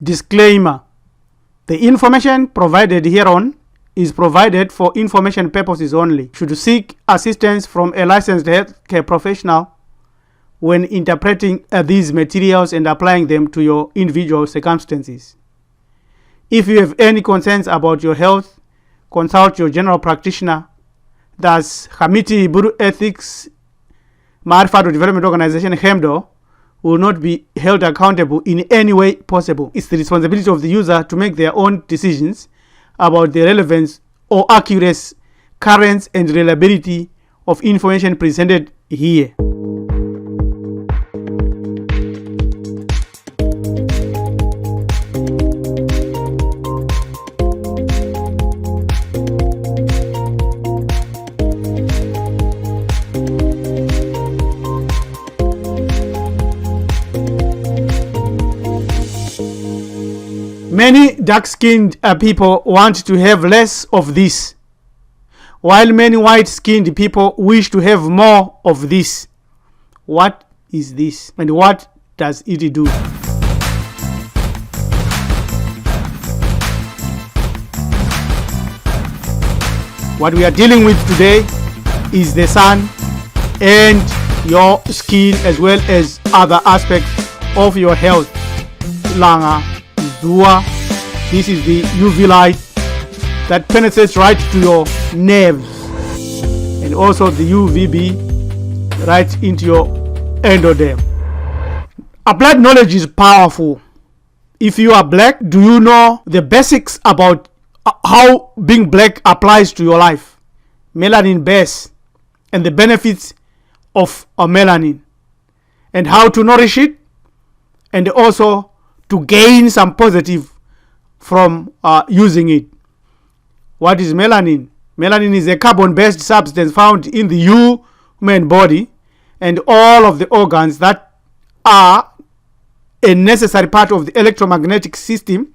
Disclaimer: the information provided hereon is provided for information purposes only. Should seek assistance from a licensed healthcare professional when interpreting these materials and applying them to your individual circumstances. If you have any concerns about your health, consult your general practitioner. Thus, Hamiti Buru Ethics Marifado Development Organization HEMDO will not be held accountable in any way possible. It's the responsibility of the user to make their own decisions about the relevance or accuracy, currents, and reliability of information presented here. Many dark-skinned people want to have less of this, while many white-skinned people wish to have more of this. What is this, and what does it do? What we are dealing with today is the sun and your skin, as well as other aspects of your health. Langa, Zuwa, this is the UV light that penetrates right to your nerves, and also the UVB right into your endoderm. Applied knowledge is powerful. If you are black, do you know the basics about how being black applies to your life? Melanin base and the benefits of a melanin, and how to nourish it, and also to gain some positive from using it. What is melanin? Melanin is a carbon-based substance found in the human body and all of the organs that are a necessary part of the electromagnetic system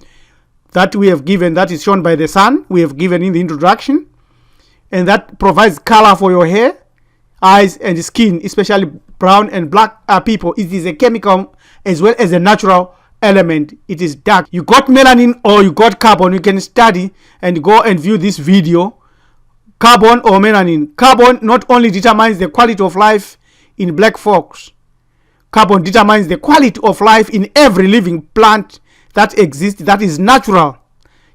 that we have given, that is shown by the sun, we have given in the introduction, and that provides color for your hair, eyes, and skin, especially brown and black people. It is a chemical as well as a natural element. It is dark. You got melanin or you got carbon, you can study and go and view this video. Carbon or melanin. Carbon not only determines the quality of life in black folks, carbon determines the quality of life in every living plant that exists, that is natural.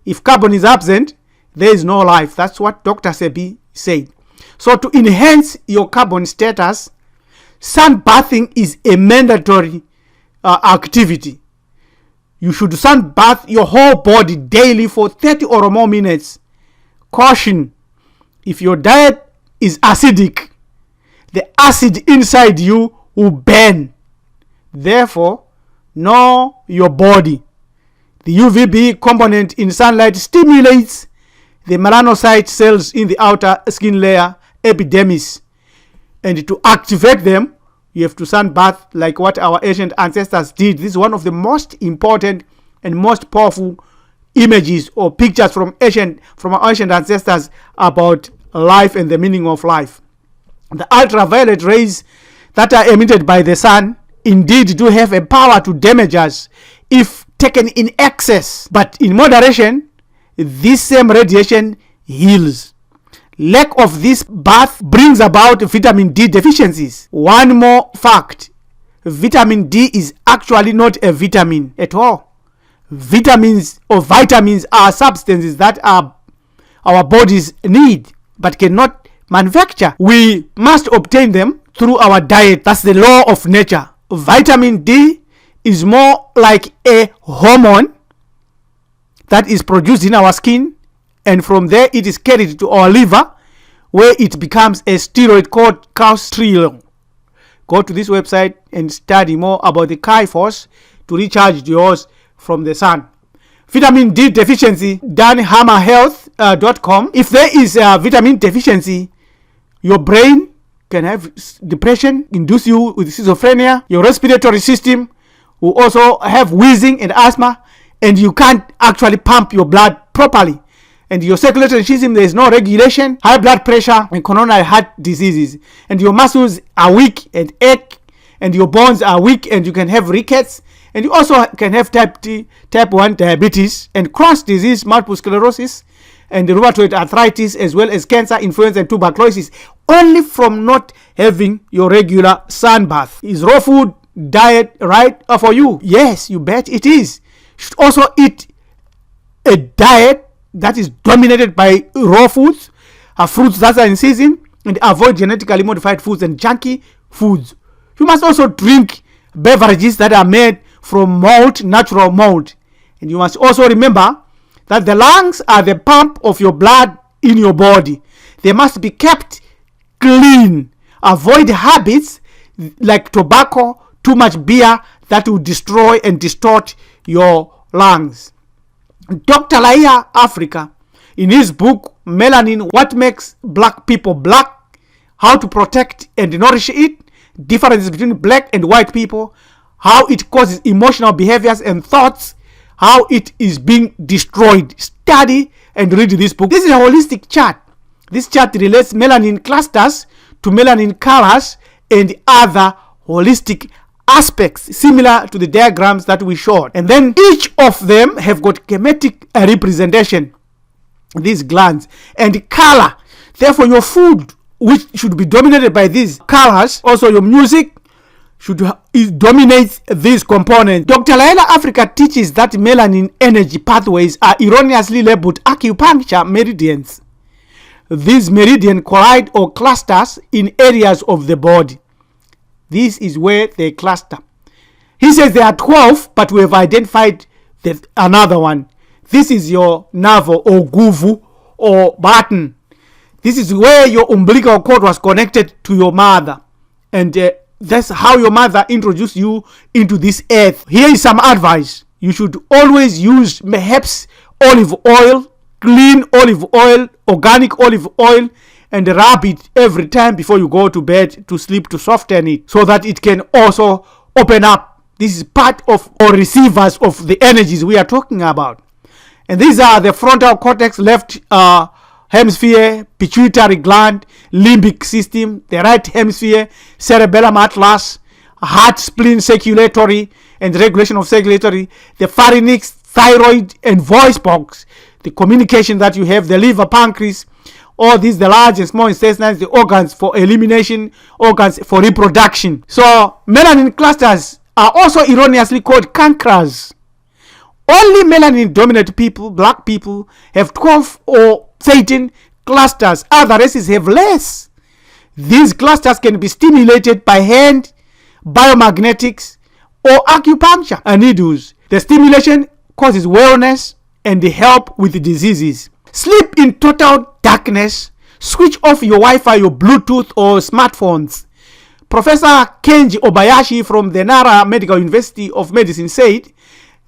If carbon is absent, there is no life. That's what Dr. Sebi said. So to enhance your carbon status, sunbathing is a mandatory activity. You should sunbath your whole body daily for 30 or more minutes. Caution: if your diet is acidic, the acid inside you will burn. Therefore, know your body. The UVB component in sunlight stimulates the melanocyte cells in the outer skin layer, epidermis, and to activate them, you have to sunbath like what our ancient ancestors did. This is one of the most important and most powerful images or pictures from our ancient ancestors about life and the meaning of life. The ultraviolet rays that are emitted by the sun indeed do have a power to damage us if taken in excess, but in moderation, this same radiation heals. Lack of this bath brings about vitamin D deficiencies. One more fact: vitamin D is actually not a vitamin at all. Vitamins are substances that our bodies need but cannot manufacture. We must obtain them through our diet. That's the law of nature. Vitamin D is more like a hormone that is produced in our skin, and from there it is carried to our liver, where it becomes a steroid called calcium. Go to this website and study more about the Chi force to recharge yours from the sun. Vitamin D deficiency, danhammerhealth.com. If there is a vitamin deficiency, your brain can have depression, induce you with schizophrenia, your respiratory system will also have wheezing and asthma, and you can't actually pump your blood properly. And your circulatory system, there is no regulation, high blood pressure, and coronary heart diseases. And your muscles are weak and ache, and your bones are weak, and you can have rickets, And you also can have type 1 diabetes and Crohn's disease, multiple sclerosis, and rheumatoid arthritis, as well as cancer, influenza, and tuberculosis, only from not having your regular sunbath. Is raw food diet right for you? Yes, you bet it is. You should also eat a diet that is dominated by raw foods, fruits that are in season, and avoid genetically modified foods and junky foods. You must also drink beverages that are made from malt, natural malt. And you must also remember that the lungs are the pump of your blood in your body. They must be kept clean. Avoid habits like tobacco, too much beer that will destroy and distort your lungs. Dr. Laia Africa, in his book Melanin, What Makes Black People Black, How to Protect and Nourish It, Differences Between Black and White People, How It Causes Emotional Behaviors and Thoughts, How It Is Being Destroyed. Study and read this book. This is a holistic chart. This chart relates melanin clusters to melanin colors and other holistic aspects similar to the diagrams that we showed. And then each of them have got chematic representation, these glands, and color. Therefore, your food, which should be dominated by these colors, also your music dominates these components. Dr. Laila Africa teaches that melanin energy pathways are erroneously labeled acupuncture meridians. These meridians collide or clusters in areas of the body. This is where they cluster. He says there are 12, but we have identified another one. This is your navel or guvu or button. This is where your umbilical cord was connected to your mother. And that's how your mother introduced you into this earth. Here is some advice. You should always use perhaps olive oil, clean olive oil, organic olive oil, and rub it every time before you go to bed to sleep, to soften it so that it can also open up. This is part of or receivers of the energies we are talking about. And these are the frontal cortex, left hemisphere, pituitary gland, limbic system, the right hemisphere, cerebellum atlas, heart, spleen, circulatory and regulation of circulatory, the pharynx, thyroid and voice box, the communication that you have, the liver, pancreas, all these, the large and small intestines, the organs for elimination, organs for reproduction. So melanin clusters are also erroneously called cancers. Only melanin dominant people, black people, have 12 or 13 clusters. Other races have less. These clusters can be stimulated by hand, biomagnetics, or acupuncture and needles. The stimulation causes wellness and help with diseases. Sleep in total darkness. Switch off your Wi-Fi, your Bluetooth or smartphones. Professor Kenji Obayashi from the Nara Medical University of Medicine said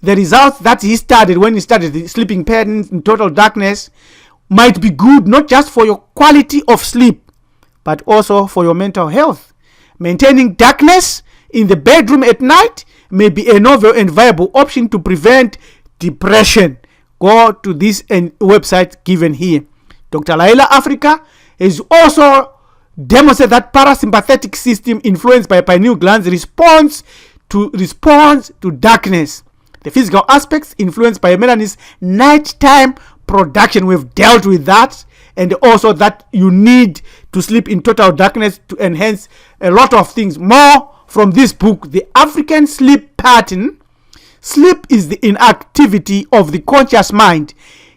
the results that he studied when he studied the sleeping patterns in total darkness might be good not just for your quality of sleep, but also for your mental health. Maintaining darkness in the bedroom at night may be a novel and viable option to prevent depression. Go to this website given here. Dr. Laila Africa has also demonstrated that parasympathetic system influenced by pineal glands responds to darkness. The physical aspects influenced by melanin's nighttime production. We've dealt with that, and also that you need to sleep in total darkness to enhance a lot of things. More from this book, The African Sleep Pattern. Sleep is the inactivity of the conscious mind.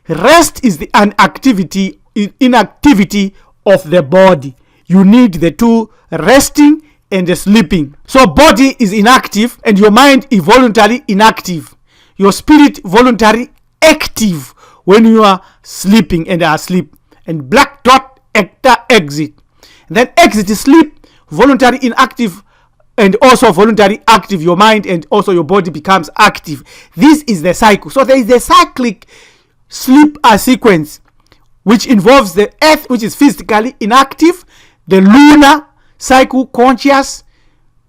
Rest is the inactivity of the body. You need the two, resting and the sleeping. So body is inactive and your mind is voluntarily inactive. Your spirit voluntarily active when you are sleeping and are asleep. And black dot enter exit. And then exit is sleep, voluntary inactive, and also voluntary active. Your mind and also your body becomes active. This is the cycle. So there is a cyclic sleep sequence which involves the earth, which is physically inactive, the lunar cycle, conscious,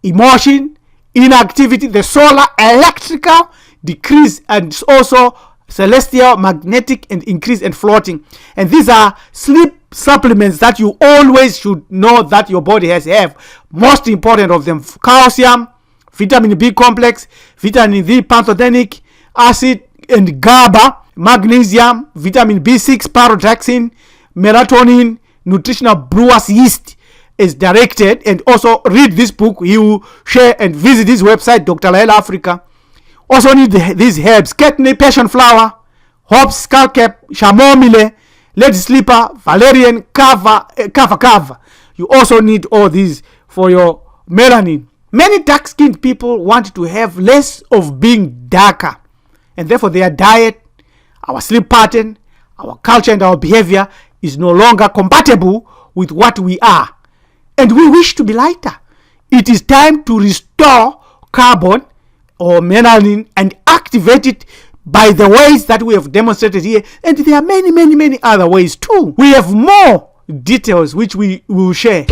emotion, inactivity, the solar, electrical, decrease, and also celestial, magnetic, and increase and floating. And these are sleep supplements that you always should know that your body has. Most important of them: calcium, vitamin B complex, vitamin D pantothenic acid and GABA, magnesium, vitamin B6, pyridoxine, melatonin, nutritional brewer's yeast is directed. And also read this book. You share and visit his website, Dr. Lael Africa. Also need these herbs: catnip, passion flower, hops, skullcap, chamomile, lady sleeper, valerian, kava. You also need all these for your melanin. Many dark-skinned people want to have less of being darker, and therefore their diet, our sleep pattern, our culture and our behavior is no longer compatible with what we are, and we wish to be lighter. It is time to restore carbon or melanin and activate it by the ways that we have demonstrated here, and there are many other ways too. We have more details which we will share.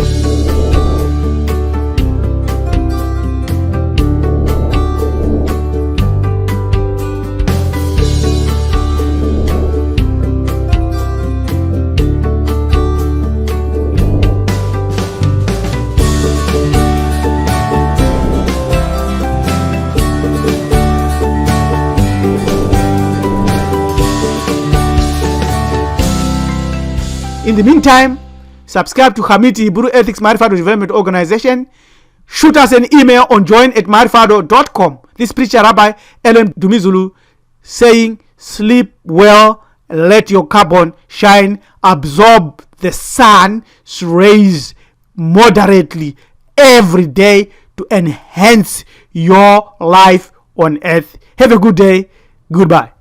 In the meantime, subscribe to Hamiti Hebrew Ethics Marifado Development Organization. Shoot us an email on join@marifado.com. This preacher Rabbi Ellen Dumizulu saying, sleep well, let your carbon shine, absorb the sun's rays moderately every day to enhance your life on earth. Have a good day. Goodbye.